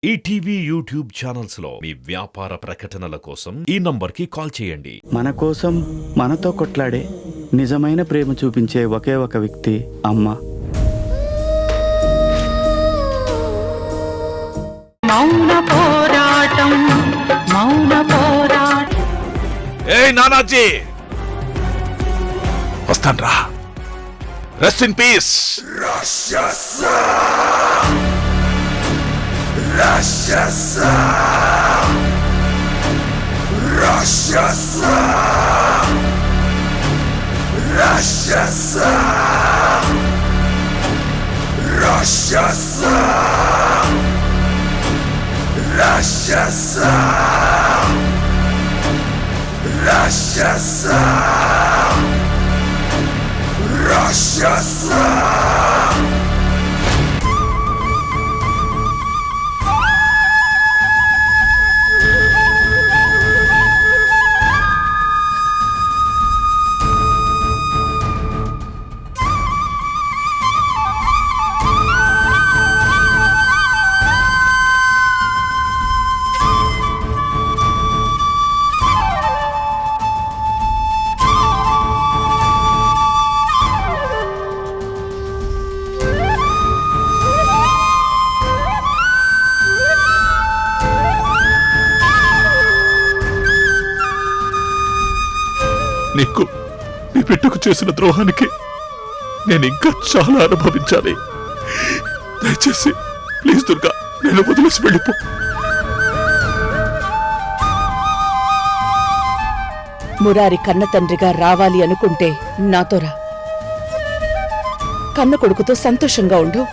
ETV YouTube channels లో మీ వ్యాపార ప్రకటనల కోసం ఈ నంబర్కి కాల్ చేయండి. మన కోసం మనతో కొట్లాడే నిజమైన ప్రేమ చూపించే ఒకే ఒక వ్యక్తి అమ్మ. మౌన పోరాటం మౌన పోరాటం. ఏయ్ నానాజీ, వస్తాన్రా. Rest in peace. నీకు నీ బిడ్డకు చేసిన ద్రోహానికి నేను ఇంకా చాలా అనుభవించాలి. దయచేసి ప్లీజ్ దుర్గా, నేను వదిలేసి వెళ్ళిపో. మురారి కన్న తండ్రిగా రావాలి అనుకుంటే నాతో రా. కన్న కొడుకుతో సంతోషంగా ఉండు.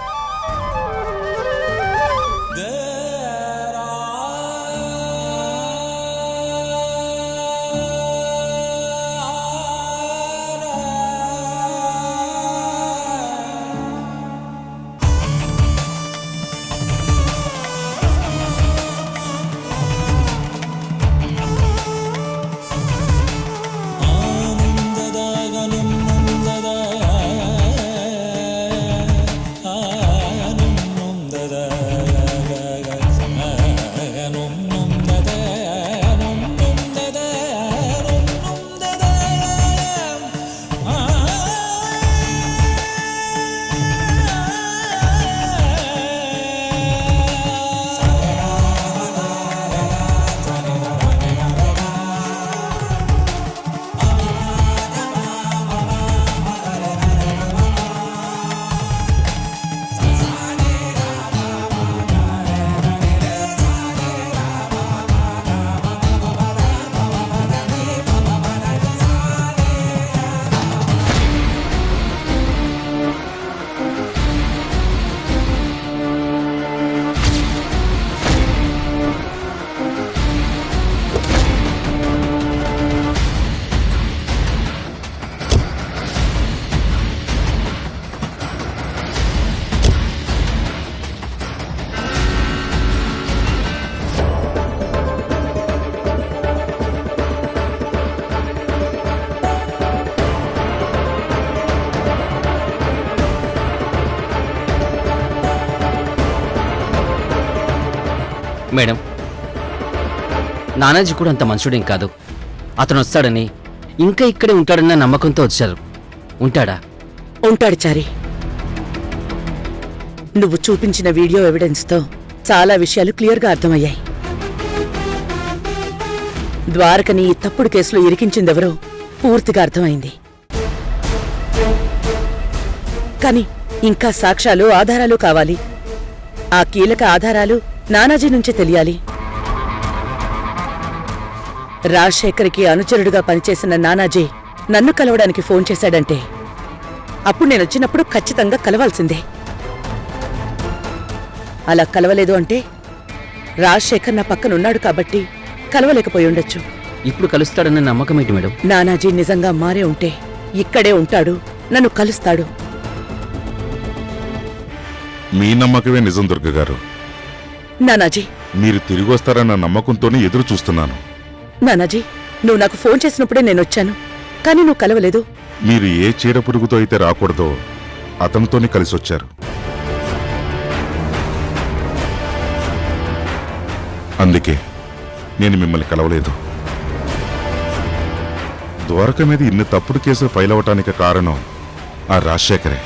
మేడం, నానాజీ కూడా అంత మనుషుడేం కాదు. అతను వస్తాడని, ఇంకా ఇక్కడే ఉంటాడన్న నమ్మకంతో వచ్చారు. ఉంటాడా? ఉంటాడు చారి. నువ్వు చూపించిన వీడియో ఎవిడెన్స్తో చాలా విషయాలు క్లియర్గా అర్థమయ్యాయి. ద్వారకని ఈ తప్పుడు కేసులో ఇరికించిందెవరో పూర్తిగా అర్థమైంది. కాని ఇంకా సాక్ష్యాలు, ఆధారాలు కావాలి. ఆ కీలక ఆధారాలు నానాజీ నుంచే తెలియాలి. రాజశేఖర్కి అనుచరుడుగా పనిచేసిన నానాజీ నన్ను కలవడానికి ఫోన్ చేశాడంటే అప్పుడు నేనొచ్చినప్పుడు ఖచ్చితంగా కలవాల్సిందే. అలా కలవలేదు అంటే రాజశేఖర్ నా పక్కనున్నాడు కాబట్టి కలవలేకపోయి ఉండొచ్చు. ఇప్పుడు కలుస్తాడన్న నమ్మకం ఏంటి మేడం? నానాజీ నిజంగా మారే ఉంటే ఇక్కడే ఉంటాడు, నన్ను కలుస్తాడు. మీ నమ్మకమే నిజం దుర్గ గారు. నానాజీ, మీరు తిరిగి వస్తారన్న నమ్మకంతోనే ఎదురు చూస్తున్నాను. నానాజీ, నువ్వు నాకు ఫోన్ చేసినప్పుడే నేనొచ్చాను, కానీ నువ్వు కలవలేదు. మీరు ఏ చీడ పురుగుతో అయితే రాకూడదో అతనితోనే కలిసొచ్చారు. అందుకే నేను మిమ్మల్ని కలవలేదు. ద్వారక మీద ఇన్ని తప్పుడు కేసులు ఫైల్ అవ్వటానికి కారణం ఆ రాజశేఖరే.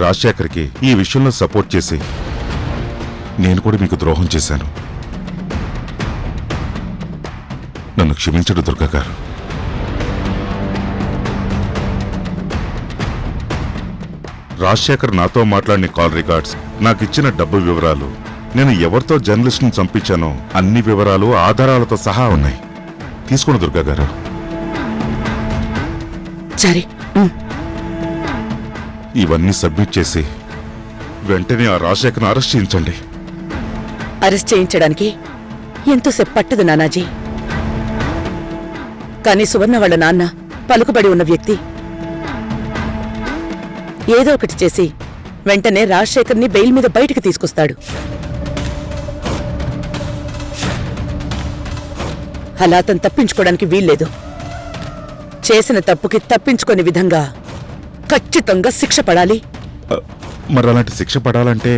రాజశేఖర్కి ఈ విషయంలో సపోర్ట్ చేసి నేను కూడా మీకు ద్రోహం చేశాను. నన్ను క్షమించడు దుర్గా గారు. రాజశేఖర్ నాతో మాట్లాడిన కాల్ రికార్డ్స్, నాకిచ్చిన డబ్బు వివరాలు, నేను ఎవరితో జర్నలిస్ట్ని చంపించానో అన్ని వివరాలు ఆధారాలతో సహా ఉన్నాయి. తీసుకోండి దుర్గా గారు. సరే. ఇవన్నీ సబ్మిట్ చేసి వెంటనే ఆ రాజశేఖర్ని అరెస్ట్ చేయించండి. అరెస్ట్ చేయించడానికి ఎంతోసేపు పట్టదు నానాజీ. కానీ సువర్ణ వాళ్ళ నాన్న పలుకుబడి ఉన్న వ్యక్తి. ఏదో ఒకటి చేసి వెంటనే రాజశేఖర్ని బెయిల్ మీద బయటికి తీసుకొస్తాడు. అలా అతను తప్పించుకోవడానికి వీల్లేదు. చేసిన తప్పుకి తప్పించుకునే విధంగా ఖచ్చితంగా శిక్ష పడాలి. మరి అలాంటి శిక్ష పడాలంటే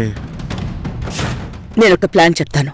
నేనొక ప్లాన్ చెప్తాను.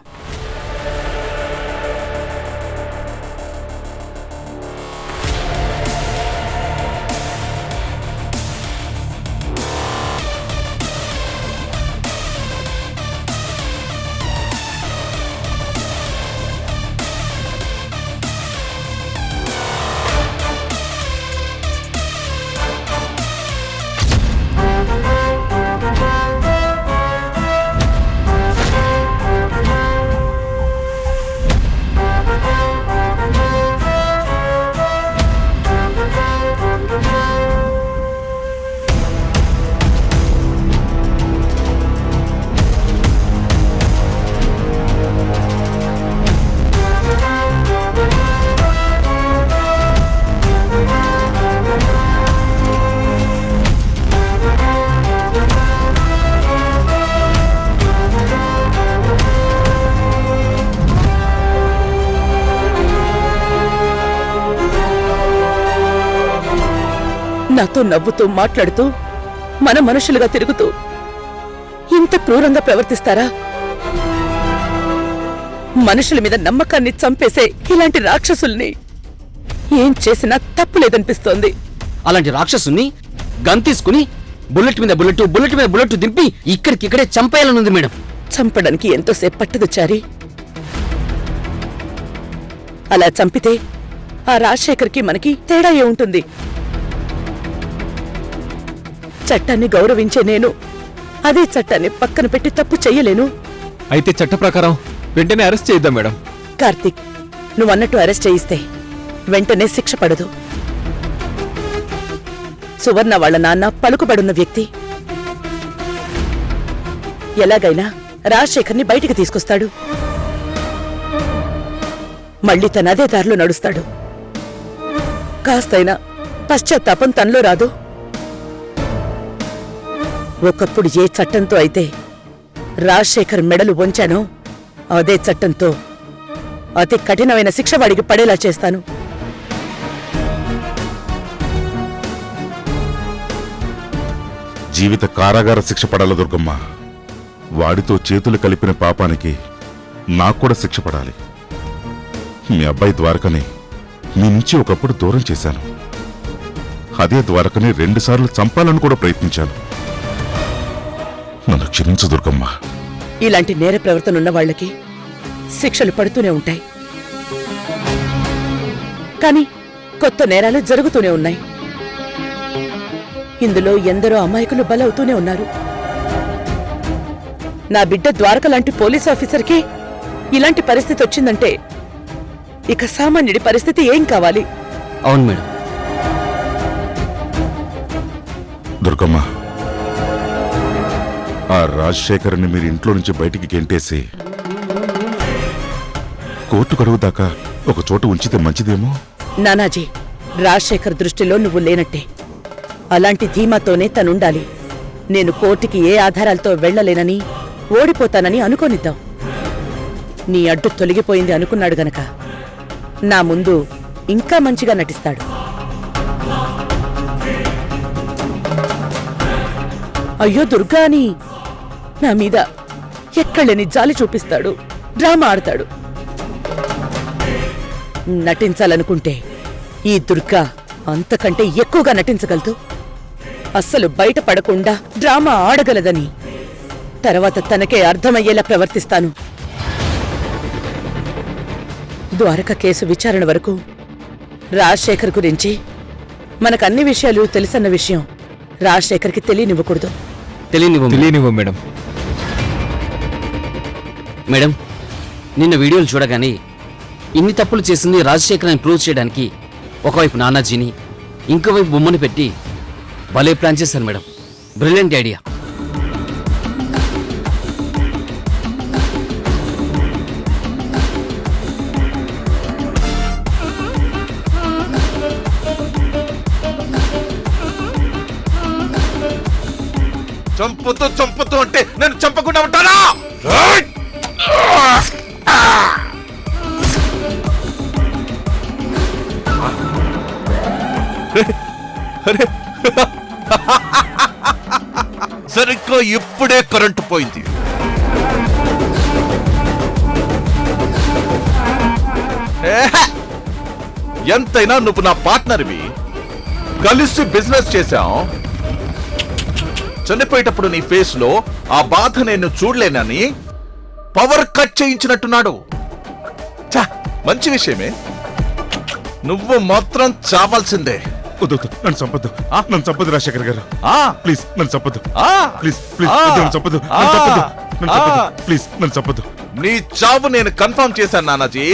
నాతో నవ్వుతూ మాట్లాడుతూ మన మనుషులుగా తిరుగుతూ ఇంత క్రూరంగా ప్రవర్తిస్తారా? మనుషుల మీద నమ్మకాన్ని చంపేసే ఇలాంటి రాక్షసుల్ని ఏం చేసినా తప్పులేదనిపిస్తోంది. అలాంటి రాక్షసుని గన్ తీసుకుని బుల్లెట్ మీద బుల్లెట్, బుల్లెట్ మీద బుల్లెట్ దింపి ఇక్కడికిక్కడే చంపేయాలనుంది మేడం. చంపడానికి ఎంతోసేపు పట్టదు చారి. అలా చంపితే ఆ రాజశేఖర్కి మనకి తేడా ఏముంటుంది? చట్టాన్ని గౌరవించే నేను అదే చట్టాన్ని పక్కన పెట్టి తప్పు చెయ్యలేను. అయితే చట్ట ప్రకారం వెంటనే అరెస్ట్ చేద్దాం మేడం. కార్తీక్, నువ్వన్నట్టు అరెస్ట్ చేయిస్తే వెంటనే శిక్ష పడదు. సువర్ణ వాళ్ళ నాన్న పలుకుబడున్న వ్యక్తి. ఎలాగైనా రాజశేఖర్ని బయటికి తీసుకొస్తాడు. మళ్ళీ తన అదే దారిలో నడుస్తాడు. కాస్తైనా పశ్చాత్తాపం తనలో రాదు. ఒకప్పుడు ఏ చట్టంతో అయితే రాజశేఖర్ మెడలు వంచానో అదే చట్టంతో అతి కఠినమైన శిక్ష వాడికి పడేలా చేస్తాను. జీవిత కారాగార శిక్ష పడాలి దుర్గమ్మ. వాడితో చేతులు కలిపిన పాపానికి నాకు కూడా శిక్ష పడాలి. మీ అబ్బాయి ద్వారకని మీ నుంచి ఒకప్పుడు దూరం చేశాను. అదే ద్వారకని 2 సార్లు చంపాలని కూడా ప్రయత్నించాను. నన్ను క్షమించు దుర్గమ్మ. ఇలాంటి నేర ప్రవర్తన ఉన్న వాళ్ళకి శిక్షలు పడుతూనే ఉంటాయి. కానీ కొత్త నేరాలు జరుగుతూనే ఉన్నాయి. ఇందులో ఎందరో అమాయకులు బలవుతూనే ఉన్నారు. నా బిడ్డ ద్వారక లాంటి పోలీస్ ఆఫీసర్కి ఇలాంటి పరిస్థితి వచ్చిందంటే ఇక సామాన్యుడి పరిస్థితి ఏం కావాలి? అవును మేడం. దుర్గమ్మ, ఆ రాజశేఖర్ని మీరు ఇంట్లో నుంచి బయటికి గెంటేసి కోర్టు గడువు దాకా ఒక చోట ఉంచితే మంచిదేమో. నానాజీ, రాజశేఖర్ దృష్టిలో నువ్వు లేనట్టే. అలాంటి ధీమాతోనే తనుండాలి. నేను కోర్టుకి ఏ ఆధారాలతో వెళ్లలేనని, ఓడిపోతానని అనుకోనిద్దాం. నీ అడ్డు తొలగిపోయింది అనుకున్నాడు గనక నా ముందు ఇంకా మంచిగా నటిస్తాడు. అయ్యో దుర్గా అని నా మీద ఎక్కడలేని జాలి చూపిస్తాడు, డ్రామా ఆడతాడు. నటించాలనుకుంటే ఈ దుర్గా అంతకంటే ఎక్కువగా నటించగలదు. అస్సలు బయటపడకుండా డ్రామా ఆడగలదని తర్వాత తనకే అర్థమయ్యేలా ప్రవర్తిస్తాను. ద్వారక కేసు విచారణ వరకు రాజశేఖర్ గురించి మనకన్ని విషయాలు తెలుసన్న విషయం రాజశేఖర్కి తెలియనివ్వకూడదు. తెలియనివ్వం మేడం. మేడం, నిన్న వీడియోలు చూడగానే ఇన్ని తప్పులు చేసింది రాజశేఖర్ అని ప్రూవ్ చేయడానికి ఒకవైపు నానాజీని, ఇంకోవైపు బొమ్మని పెట్టి భలే ప్లాన్ చేశారు మేడం. Brilliant idea. చంపుతూ అంటే నేను చంపకుండా ఉంటానా? సరిగ్గా ఇప్పుడే కరెంటు పోయింది. ఎంతైనా నువ్వు నా పార్ట్నర్వి, కలిసి బిజినెస్ చేశాం. చనిపోయేటప్పుడు నీ ఫేస్ లో ఆ బాధ నేను చూడలేనని పవర్ కట్ చేయించినట్టున్నాడు. మంచి విషయమే. నువ్వు మాత్రం చావాల్సిందే. నన్ను చంపద్దు, నన్ను చంపదు రాజశేఖర్ గారు. ప్లీజ్ నన్ను చంపద్దు. ప్లీజ్ ప్లీజ్ నన్ను చంపద్దు, ప్లీజ్ నన్ను చంపద్దు. నీ చావు నేను కన్ఫర్మ్ చేశాను నానాజీ.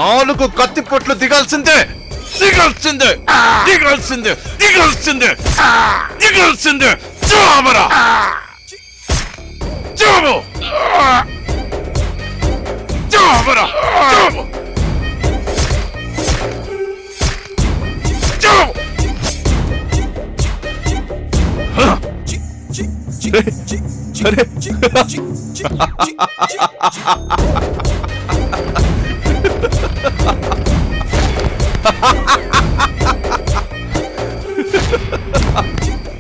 4 కత్తిపోట్లు దిగాల్సిందే, దిగాల్సిందే, దిగాల్సిందే, దిగాల్సిందే, దిగాల్సిందే. చావరా, చావు, చావరా, చావు, చావు. అరే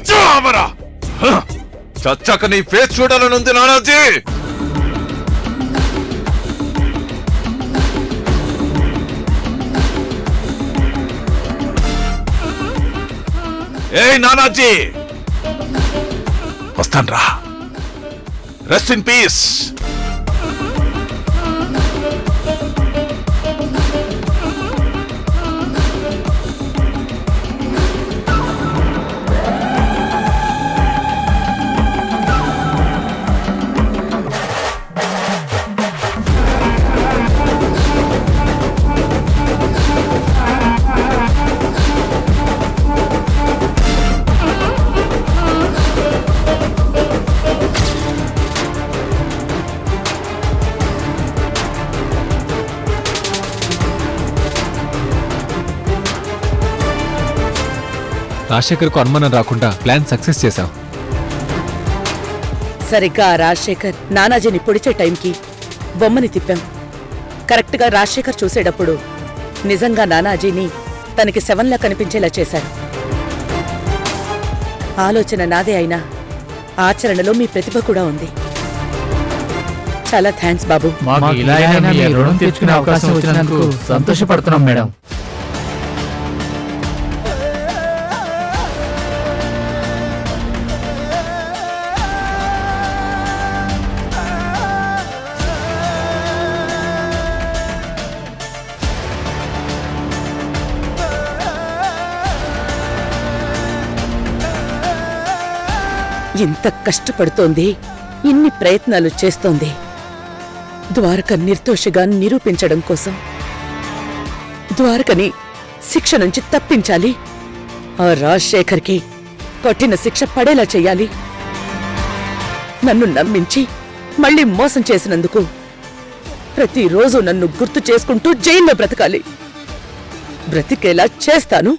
చావరా, చచ్చాక నీ ఫేస్ చూడాలనుంది నానాజీ. ఏయ్ నానాజీ, వస్తాన్రా. Rest in peace. రాజశేఖర్కు అనుమానం రాకుండా ప్లాన్ సక్సెస్ చేశాం. సరిగ్గా రాజశేఖర్ నానాజీని పొడిచే టైంకి బొమ్మని తిప్పాం. కరెక్ట్గా రాజశేఖర్ చూసేటప్పుడు నిజంగా నానాజీని తనకి శవంలా కనిపించేలా చేశాడు. ఆలోచన నాదే అయినా ఆచరణలో మీ ప్రతిభ కూడా ఉంది. చాలా థ్యాంక్స్ బాబు. మాకు ఇలా అయినా మీ రుణం తెచ్చుకునే అవకాశం వచ్చినందుకు సంతోషపడుతున్నాం మేడం. ఇంత కష్టపడుతోంది, ఇన్ని ప్రయత్నాలు చేస్తోంది ద్వారక నిర్దోషిగా నిరూపించడం కోసం. ద్వారకని శిక్ష నుంచి తప్పించాలి. ఆ రాజశేఖర్కి కఠిన శిక్ష పడేలా చెయ్యాలి. నన్ను నమ్మించి మళ్ళీ మోసం చేసినందుకు ప్రతిరోజు నన్ను గుర్తు చేసుకుంటూ జైల్లో బ్రతకాలి. బ్రతికేలా చేస్తాను.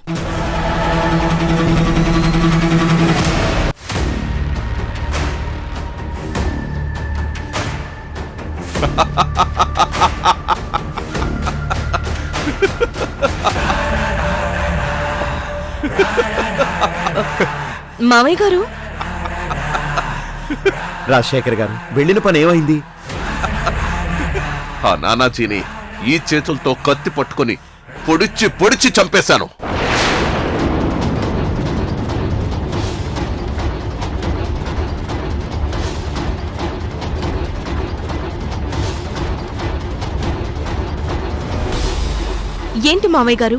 మామయ్య గారు, రాజశేఖర్ గారు వెళ్ళిన పని ఏమైంది? ఆ నానాజీని ఈ చేతులతో కత్తి పట్టుకొని పొడిచి పొడిచి చంపేశాను. ఏంటి మామయ్య గారు,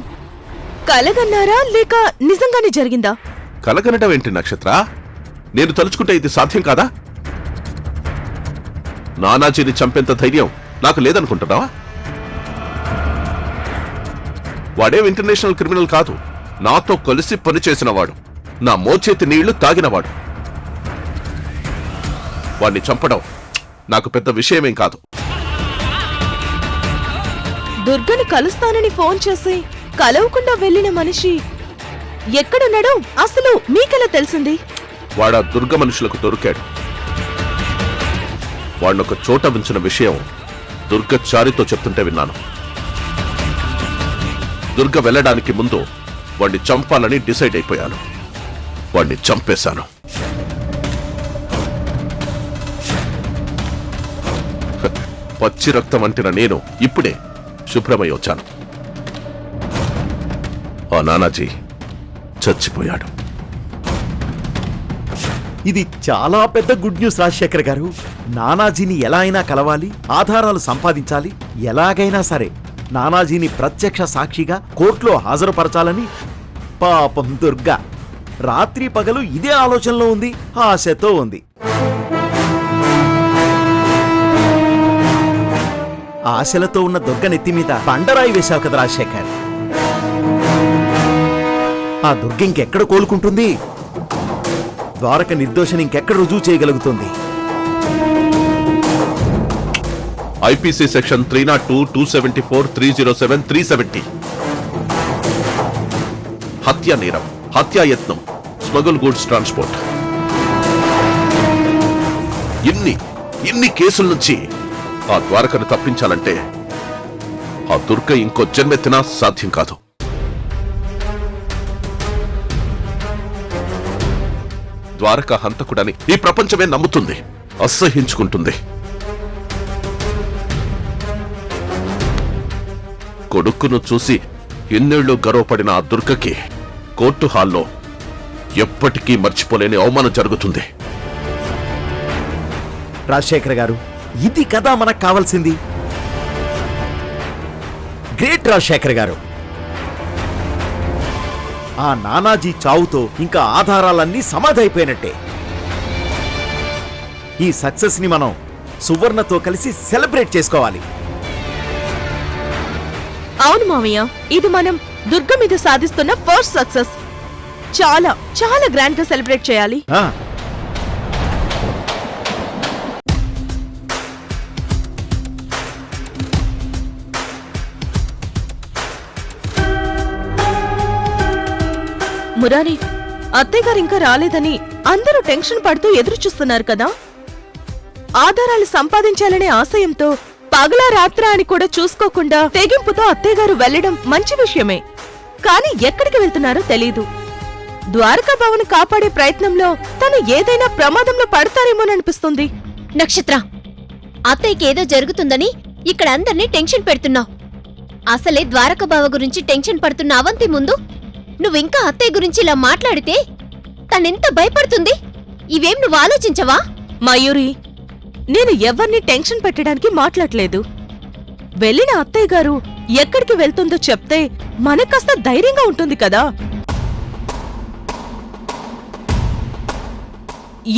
కలగన్నారా లేక నిజంగానే జరిగిందా? కలగనడం ఏంటి నక్షత్ర? నేను తలుచుకుంటే ఇది సాధ్యం కాదా? నానాజీని చంపేంత ధైర్యం నాకు లేదనుకుంటున్నావా? వాడేం ఇంటర్నేషనల్ క్రిమినల్ కాదు, నాతో కలిసి పనిచేసినవాడు, నా మోచేతి నీళ్లు తాగినవాడు. వాణ్ణి చంపడం నాకు పెద్ద విషయమేం కాదు. దుర్గని కలుస్తానని ఫోన్ చేసి కలవకుండా వెళ్ళిన మనిషి ఎక్కడున్నాడో అసలు మీకెలా తెలిసింది? వాడా దుర్గ మనుషులకు దొరికాడు. వాణ్ణొక చోట ఉంచిన విషయం దుర్గ చారితో చెప్తుంటే విన్నాను. దుర్గ వెళ్ళడానికి ముందు వాణ్ణి చంపాలని డిసైడ్ అయిపోయాను. వాణ్ణి చంపేశాను. పచ్చి రక్తం అంటిన నేను ఇప్పుడే శుభ్రమై వచ్చాను. ఆ నానాజీ చచ్చిపోయాడు. ఇది చాలా పెద్ద గుడ్ న్యూస్ రాజశేఖర్ గారు. నానాజీని ఎలా అయినా కలవాలి, ఆధారాలు సంపాదించాలి, ఎలాగైనా సరే నానాజీని ప్రత్యక్ష సాక్షిగా కోర్టులో హాజరుపరచాలని పాపం దుర్గా రాత్రి పగలు ఇదే ఆలోచనలో ఉంది, ఆశతో ఉంది. ఆశలతో ఉన్న దుర్గ నెత్తి మీద బండరాయి వేశావు కదా రాజశేఖర్. ఆ దుర్గ ఇంకెక్కడ కోలుకుంటుంది? ద్వారక నిర్దోషని ఇంకెక్కడ రుజువు చేయగలుగుతుంది? ఐపీసీ సెక్షన్ 302, 274, 307, 370 హత్య నేరం, హత్యాయత్నం, స్మగుల్ గూడ్స్ ట్రాన్స్పోర్ట్. ఇన్ని కేసుల నుంచి ఆ ద్వారకను తప్పించాలంటే ఆ దుర్గ ఇంకో జన్మెత్తినా సాధ్యం కాదు. ద్వారక హంతకుడని ఈ ప్రపంచమే నమ్ముతుంది, అసహ్యించుకుంటుంది. కొడుకును చూసి ఎన్నేళ్లు గర్వపడిన ఆ దుర్గకి కోర్టు హాల్లో ఎప్పటికీ మర్చిపోలేని అవమానం జరుగుతుంది. రాజశేఖర్ గారు, ఇది కదా మనకు కావాల్సింది. గ్రేట్ రాజశేఖర్ గారు. ఆ నానాజీ చావుతో ఇంకా ఆధారాలన్నీ సమాధైపోయినట్టే. ఈ సక్సెస్ ని మనం సువర్ణతో కలిసి సెలబ్రేట్ చేసుకోవాలి. అవును మామయ్య, ఇది మనం దుర్గ మీద సాధిస్తున్న ఫస్ట్ సక్సెస్. చాలా చాలా గ్రాండ్ గా సెలబ్రేట్ చేయాలి. మురారి, అత్తయ్య గారు ఇంకా రాలేదని అందరూ టెన్షన్ పడుతూ ఎదురు చూస్తున్నారు కదా. ఆధారాలు సంపాదించాలనే ఆశయంతో పగలా రాత్రా అని కూడా చూసుకోకుండా తెగింపుతో అత్తయ్య గారు వెళ్లడం మంచి విషయమే. కానీ ఎక్కడికి వెళ్తున్నారో తెలీదు. ద్వారకా భవన్ కాపాడే ప్రయత్నంలో తను ఏదైనా ప్రమాదంలో పడతారేమోననిపిస్తుంది. నక్షత్ర, అత్తయ్యకి ఏదో జరుగుతుందని ఇక్కడ అందర్నీ టెన్షన్ పెడుతున్నావు. అసలే ద్వారకా బావ గురించి టెన్షన్ పడుతున్న అవంతి ముందు నువ్వింకా అత్తయ్య గురించి ఇలా మాట్లాడితే తనెంత భయపడుతుంది. ఇవేం నువ్వు ఆలోచించవా? మయూరి, నేను ఎవర్ని టెన్షన్ పెట్టడానికి మాట్లాడలేదు. వెళ్ళిన అత్తయ్య గారు ఎక్కడికి వెళ్తుందో చెప్తే మనకాస్త ధైర్యంగా ఉంటుంది కదా.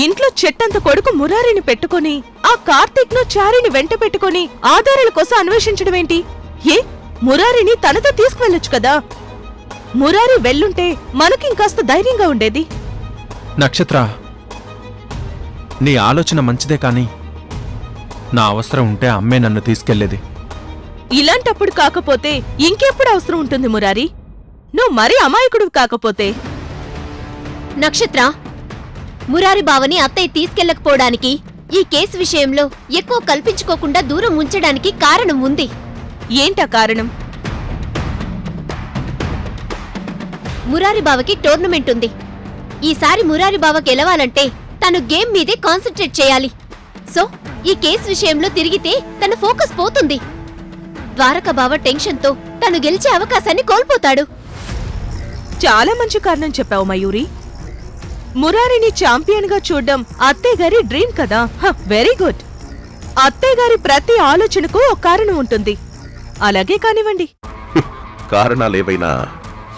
ఇంట్లో చెట్టంత కొడుకు మురారిని పెట్టుకుని ఆ కార్తీక్ ను చారిని వెంట పెట్టుకుని ఆధారాల కోసం అన్వేషించడమేంటి? మురారిని తనతో తీసుకువెళ్ళొచ్చు కదా. మురారి వెళ్ళుంటే మనకింకాస్త ధైర్యంగా ఉండేది. నక్షత్ర, నీ ఆలోచన మంచిదే కానీ నా అవసరం ఉంటే అమ్మే నన్ను తీసుకెళ్లేది. ఇలాంటప్పుడు కాకపోతే ఇంకెప్పుడు అవసరం ఉంటుంది మురారి? నువ్వు మరీ అమాయకుడు కాకపోతే. నక్షత్ర, మురారి బావని అత్తయ్య తీసుకెళ్లకపోవడానికి, ఈ కేసు విషయంలో ఎక్కువ కల్పించుకోకుండా దూరం ఉంచడానికి కారణం ఉంది. ఏంటా కారణం? మురారి బావకి టోర్నమెంట్ ఉంది. ఈసారి మురారి బావ గెలవాలంటే తను గేమ్ మీదే కాన్సన్ట్రేట్ చేయాలి. సో ఈ కేసు విషయంలో తిరిగితే తన ఫోకస్ పోతుంది. ద్వారక బావ టెన్షన్తో తను గెలిచే అవకాశాన్ని కోల్పోతాడు. చాలా మంచి కారణం చెప్పావు మయూరి. మురారిని ఛాంపియన్ గా చూడ్డం అత్తయ్య గారి డ్రీమ్ కదా. Very good. అత్తయ్య గారి ప్రతి ఆలోచనకు ఒక కారణం ఉంటుంది. అలాగే కానివ్వండి. కారణాలేవైనా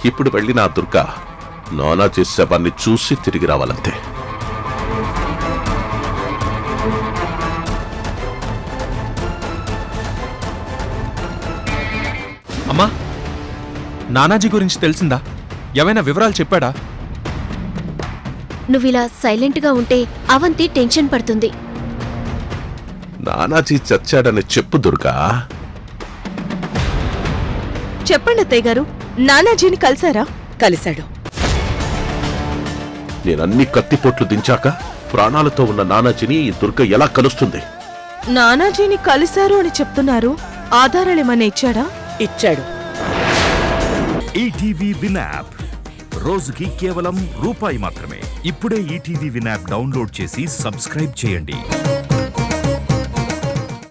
ఇప్పుడు వెళ్ళిన ఆ దుర్గా నానాజీ శవాన్ని చూసి తిరిగి రావాలంతే. అమ్మా, నానాజీ గురించి తెలిసిందా? ఏమైనా వివరాలు చెప్పాడా? నువ్విలా సైలెంట్ గా ఉంటే అవంతి టెన్షన్ పడుతుంది. నానాజీ చచ్చాడని చెప్పు దుర్గా. చెప్పండి అత్తయ్య గారు, నానాజీని కలిసారా? కలిశాడు. నేనన్ని కత్తిపోట్లు దించాక ప్రాణాలతో ఉన్న నానాజీని ఈ దుర్గ ఎలా కలుస్తుంది? నానాజీని కలిశారు అని చెప్తున్నారు. ఆధారాలేమన్నా ఇచ్చాడా? ఇచ్చాడు. ఈటీవీ విన్ యాప్ రోజుకి కేవలం రూపాయి మాత్రమే. ఇప్పుడే ఈటీవీ విన్ యాప్ డౌన్లోడ్ చేసి సబ్స్క్రైబ్ చేయండి.